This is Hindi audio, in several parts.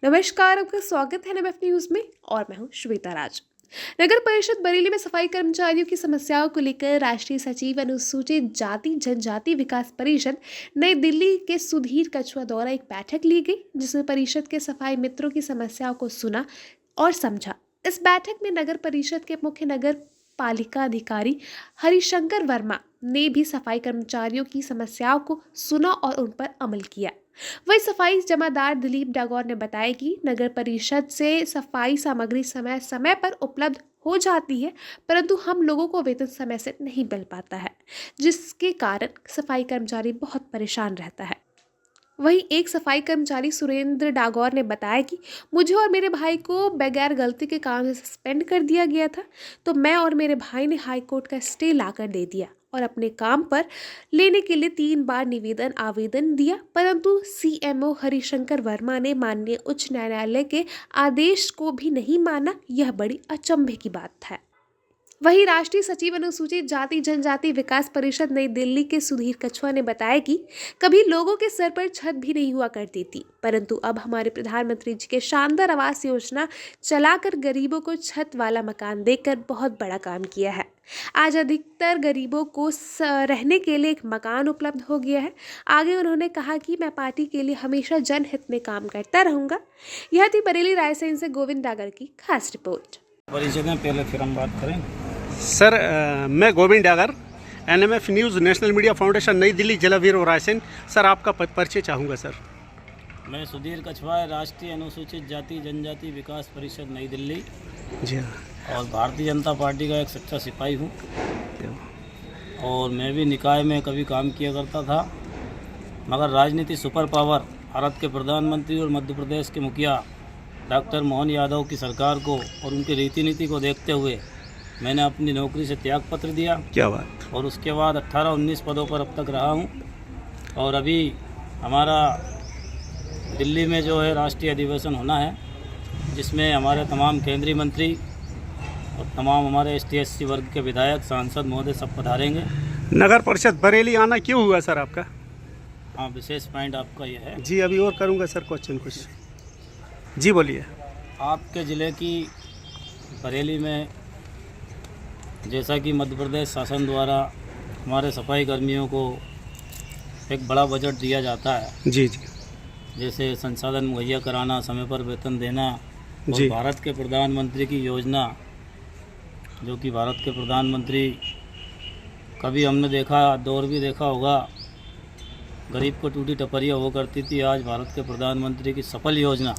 नमस्कार, आपका स्वागत है NMF न्यूज में और मैं हूं श्वेता राज। नगर परिषद बरेली में सफाई कर्मचारियों की समस्याओं को लेकर राष्ट्रीय सचिव अनुसूचित जाति जनजाति विकास परिषद नई दिल्ली के सुधीर कछुआ द्वारा एक बैठक ली गई, जिसमें परिषद के सफाई मित्रों की समस्याओं को सुना और समझा। इस बैठक में नगर परिषद के मुख्य नगर पालिका अधिकारी हरिशंकर वर्मा ने भी सफाई कर्मचारियों की समस्याओं को सुना और उन पर अमल किया। वही सफाई जमादार दिलीप डागौर ने बताया कि नगर परिषद से सफाई सामग्री समय समय पर उपलब्ध हो जाती है, परंतु हम लोगों को वेतन समय से नहीं मिल पाता है, जिसके कारण सफाई कर्मचारी बहुत परेशान रहता है। वहीं एक सफाई कर्मचारी सुरेंद्र डागौर ने बताया कि मुझे और मेरे भाई को बगैर गलती के काम से सस्पेंड कर दिया गया था, तो मैं और मेरे भाई ने हाई कोर्ट का स्टे लाकर दे दिया और अपने काम पर लेने के लिए 3 बार निवेदन आवेदन दिया, परंतु CMO हरिशंकर वर्मा ने माननीय उच्च न्यायालय के आदेश को भी नहीं माना। यह बड़ी अचंभे की बात है। वहीं राष्ट्रीय सचिव अनुसूचित जाति जनजाति विकास परिषद नई दिल्ली के सुधीर कछुआ ने बताया कि कभी लोगों के सर पर छत भी नहीं हुआ करती थी, परंतु अब हमारे प्रधानमंत्री जी के शानदार आवास योजना चलाकर गरीबों को छत वाला मकान देकर बहुत बड़ा काम किया है। आज अधिकतर गरीबों को रहने के लिए एक मकान उपलब्ध हो गया है। आगे उन्होंने कहा कि मैं पार्टी के लिए हमेशा जनहित में काम करता रहूंगा। यह थी बरेली रायसेन से गोविंद डागर की खास रिपोर्ट। परिषद में पहले फिर हम बात करें। सर, मैं Govind Dagar, NMF news national media foundation नई दिल्ली जलावीर और रायसेन। सर, आपका परिचय चाहूँगा सर। मैं सुधीर कछुआ, राष्ट्रीय अनुसूचित जाति जनजाति विकास परिषद नई दिल्ली जी हाँ, और भारतीय जनता पार्टी का एक सच्चा सिपाही हूँ। और मैं भी निकाय में कभी काम किया करता था, मगर राजनीति सुपर पावर भारत के प्रधानमंत्री और मध्य प्रदेश के मुखिया डॉक्टर मोहन यादव की सरकार को और उनकी रीति नीति को देखते हुए मैंने अपनी नौकरी से त्याग पत्र दिया। क्या बात। और उसके बाद 18-19 पदों पर अब तक रहा हूँ। और अभी हमारा दिल्ली में जो है राष्ट्रीय अधिवेशन होना है, जिसमें हमारे तमाम केंद्रीय मंत्री और तमाम हमारे ST/SC वर्ग के विधायक सांसद महोदय सब पधारेंगे। नगर परिषद बरेली आना क्यों हुआ सर आपका? हाँ, विशेष पॉइंट आपका ये है। जी, अभी और करूँगा सर क्वेश्चन कुछ। जी बोलिए। आपके ज़िले की बरेली में जैसा कि मध्य प्रदेश शासन द्वारा हमारे सफाई कर्मियों को एक बड़ा बजट दिया जाता है। जी जी। जैसे संसाधन मुहैया कराना, समय पर वेतन देना, और जी। भारत के प्रधानमंत्री की योजना, जो कि भारत के प्रधानमंत्री कभी हमने देखा, दौर भी देखा होगा, गरीब को टूटी टपरियाँ हो करती थी। आज भारत के प्रधानमंत्री की सफल योजना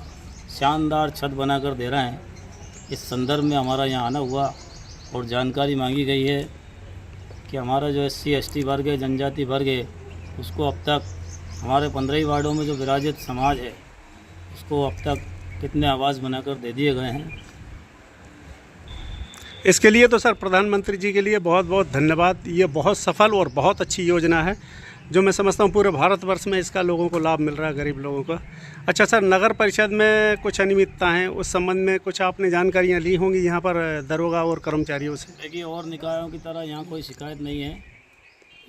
शानदार छत बनाकर दे रहे हैं। इस संदर्भ में हमारा यहाँ आना हुआ और जानकारी मांगी गई है कि हमारा जो SC/ST वर्ग है, जनजाति वर्ग है, उसको अब तक हमारे 15 ही वार्डों में जो विराजित समाज है, उसको अब तक कितने आवास बनाकर दे दिए गए हैं। इसके लिए तो सर प्रधानमंत्री जी के लिए बहुत बहुत धन्यवाद। ये बहुत सफल और बहुत अच्छी योजना है, जो मैं समझता हूँ पूरे भारतवर्ष में इसका लोगों को लाभ मिल रहा है, गरीब लोगों को। अच्छा सर, नगर परिषद में कुछ अनियमितता हैं, उस संबंध में कुछ आपने जानकारियाँ ली होंगी यहाँ पर दरोगा और कर्मचारियों से? देखिए, और निकायों की तरह यहाँ कोई शिकायत नहीं है।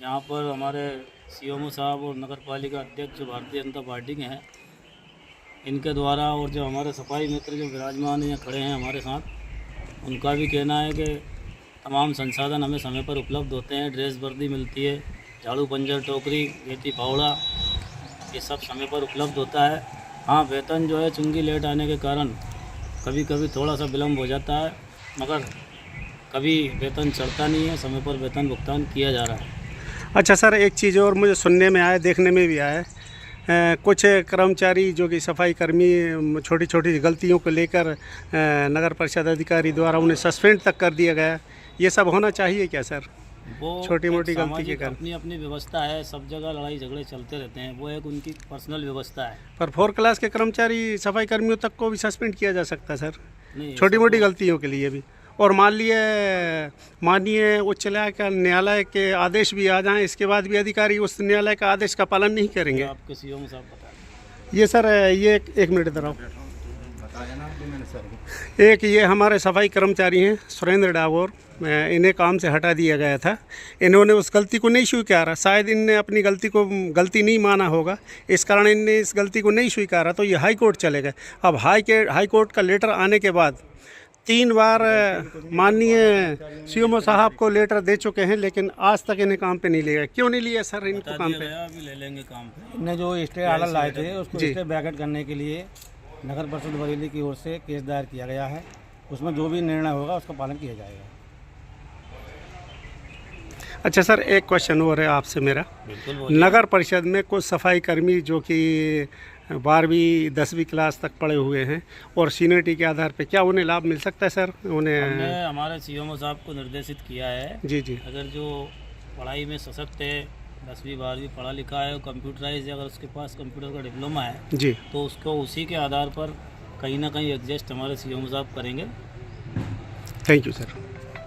यहाँ पर हमारे CMO साहब और नगर पालिका अध्यक्ष जो भारतीय जनता पार्टी के हैं, इनके द्वारा, और जो हमारे सफाई मित्र जो विराजमान यहाँ खड़े हैं हमारे साथ, उनका भी कहना है कि तमाम संसाधन हमें समय पर उपलब्ध होते हैं। ड्रेस वर्दी मिलती है, झाड़ू पंजर टोकरी गेटी फावड़ा, ये सब समय पर उपलब्ध होता है। हाँ, वेतन जो है चुंगी लेट आने के कारण कभी कभी थोड़ा सा विलम्ब हो जाता है, मगर कभी वेतन चढ़ता नहीं है, समय पर वेतन भुगतान किया जा रहा है। अच्छा सर, एक चीज़ और मुझे सुनने में आया, देखने में भी आया है, कुछ कर्मचारी जो कि सफाई कर्मी छोटी छोटी गलतियों को लेकर नगर परिषद अधिकारी द्वारा उन्हें सस्पेंड तक कर दिया गया। ये सब होना चाहिए क्या सर? वो छोटी मोटी गलती के कारण अपनी अपनी व्यवस्था है, सब जगह लड़ाई झगड़े चलते रहते हैं, वो एक उनकी पर्सनल व्यवस्था है। पर 4 क्लास के कर्मचारी सफाई कर्मियों तक को भी सस्पेंड किया जा सकता है सर, नहीं, छोटी मोटी गलतियों के लिए भी। और मान लिए माननीय उच्च न्यायालय के आदेश भी आ जाएं, इसके बाद भी अधिकारी उस न्यायालय का आदेश का पालन नहीं करेंगे। आपके CMO साहब बता। ये सर, ये एक मिनट इधर आओ। एक ये हमारे सफाई कर्मचारी हैं सुरेंद्र डागोर, इन्हें काम से हटा दिया गया था। इन्होंने उस गलती को नहीं स्वीकारा, शायद इनने अपनी गलती नहीं माना होगा, इस कारण इनने इस गलती को नहीं स्वीकारा, तो ये हाई कोर्ट चले गए। अब हाई कोर्ट का लेटर आने के बाद 3 बार माननीय सीएमओ साहब को लेटर दे चुके हैं, लेकिन आज तक इन्हें काम पे नहीं लिया। क्यों नहीं लिया सर इनको काम पे? अभी ले लेंगे काम पे। इनने जो स्टे ऑर्डर लाए थे उसको स्टे ब्रैकेट करने के लिए नगर परिषद बरेली की ओर से केस दायर किया गया है। उसमें जो भी निर्णय होगा उसका पालन किया जाएगा। अच्छा सर, एक क्वेश्चन और है आपसे मेरा। बिल्कुल। नगर परिषद में कुछ सफाई कर्मी जो कि 12वीं 10वीं क्लास तक पढ़े हुए हैं और सीनियरिटी के आधार पे, क्या उन्हें लाभ मिल सकता है सर? उन्हें हमने हमारे सीएमओ साहब को निर्देशित किया है। जी जी। अगर जो पढ़ाई में सशक्त है, 10वीं 12वीं पढ़ा लिखा है और कंप्यूटराइज है, अगर उसके पास कंप्यूटर का डिप्लोमा है जी, तो उसको उसी के आधार पर कहीं ना कहीं एडजस्ट हमारे सीएमओ साहब करेंगे। Thank you sir.